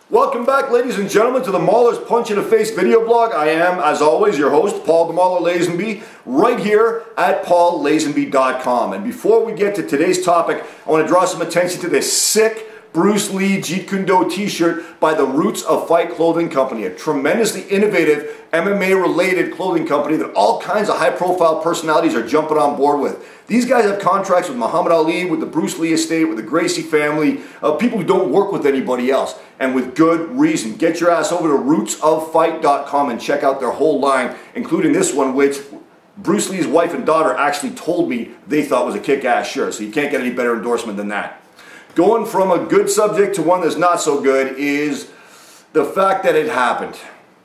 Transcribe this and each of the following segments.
Welcome back, ladies and gentlemen, to the Mauler's Punch in the Face video blog. I am, as always, your host, Paul the Mauler Lazenby, right here at paullazenby.com. And before we get to today's topic, I want to draw some attention to this sick Bruce Lee Jeet Kune Do t-shirt by the Roots of Fight clothing company, a tremendously innovative MMA-related clothing company that all kinds of high-profile personalities are jumping on board with. These guys have contracts with Muhammad Ali, with the Bruce Lee estate, with the Gracie family, people who don't work with anybody else, and with good reason. Get your ass over to rootsoffight.com and check out their whole line, including this one, which Bruce Lee's wife and daughter actually told me they thought was a kick-ass shirt, so you can't get any better endorsement than that. Going from a good subject to one that's not so good is the fact that it happened.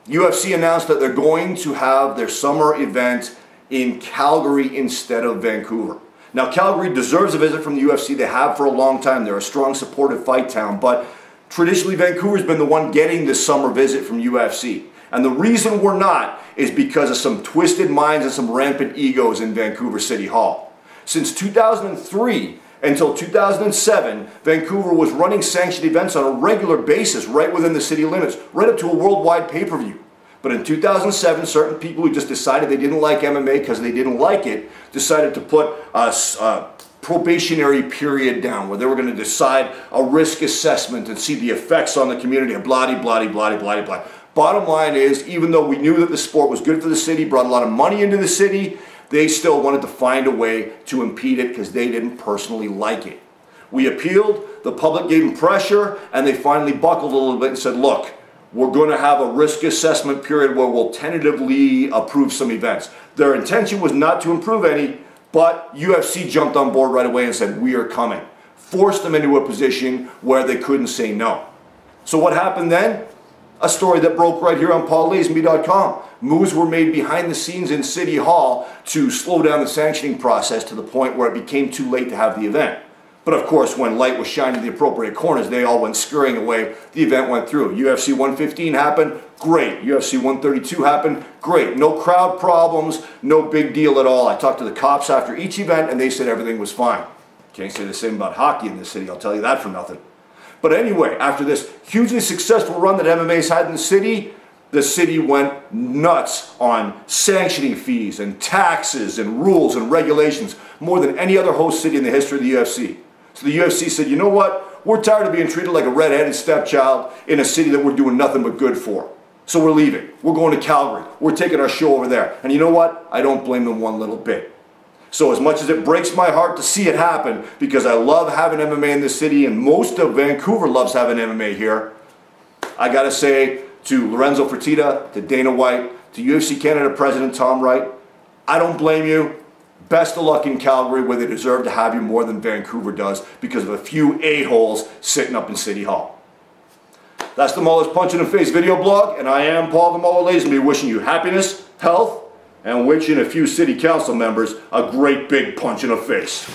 UFC announced that they're going to have their summer event in Calgary instead of Vancouver. Now, Calgary deserves a visit from the UFC. They have for a long time. They're a strong, supportive fight town, but traditionally Vancouver's been the one getting this summer visit from UFC. And the reason we're not is because of some twisted minds and some rampant egos in Vancouver City Hall. Since 2003, until 2007, Vancouver was running sanctioned events on a regular basis right within the city limits, right up to a worldwide pay-per-view. But in 2007, certain people who just decided they didn't like MMA because they didn't like it, decided to put a probationary period down where they were going to decide a risk assessment and see the effects on the community and blah, blah, blah, blah, blah, blah. Bottom line is, even though we knew that the sport was good for the city, brought a lot of money into the city, they still wanted to find a way to impede it because they didn't personally like it. We appealed, the public gave them pressure, and they finally buckled a little bit and said, look, we're going to have a risk assessment period where we'll tentatively approve some events. Their intention was not to improve any, but UFC jumped on board right away and said, we are coming. Forced them into a position where they couldn't say no. So what happened then? A story that broke right here on paullazenby.com. Moves were made behind the scenes in City Hall to slow down the sanctioning process to the point where it became too late to have the event. But of course, when light was shining in the appropriate corners, they all went scurrying away. The event went through. UFC 115 happened, great. UFC 132 happened, great. No crowd problems, no big deal at all. I talked to the cops after each event and they said everything was fine. Can't say the same about hockey in this city, I'll tell you that for nothing. But anyway, after this hugely successful run that MMA's had in the city went nuts on sanctioning fees and taxes and rules and regulations, more than any other host city in the history of the UFC. So the UFC said, you know what? We're tired of being treated like a red-headed stepchild in a city that we're doing nothing but good for. So we're leaving. We're going to Calgary. We're taking our show over there. And you know what? I don't blame them one little bit. So as much as it breaks my heart to see it happen, because I love having MMA in this city, and most of Vancouver loves having MMA here, I gotta say to Lorenzo Fertitta, to Dana White, to UFC Canada President Tom Wright, I don't blame you. Best of luck in Calgary, where they deserve to have you more than Vancouver does because of a few a-holes sitting up in City Hall. That's the Mauler's Punch in the Face video blog, and I am Paul the Mauler Lazenby, wishing you happiness, health, and wishing a few city council members a great big punch in the face.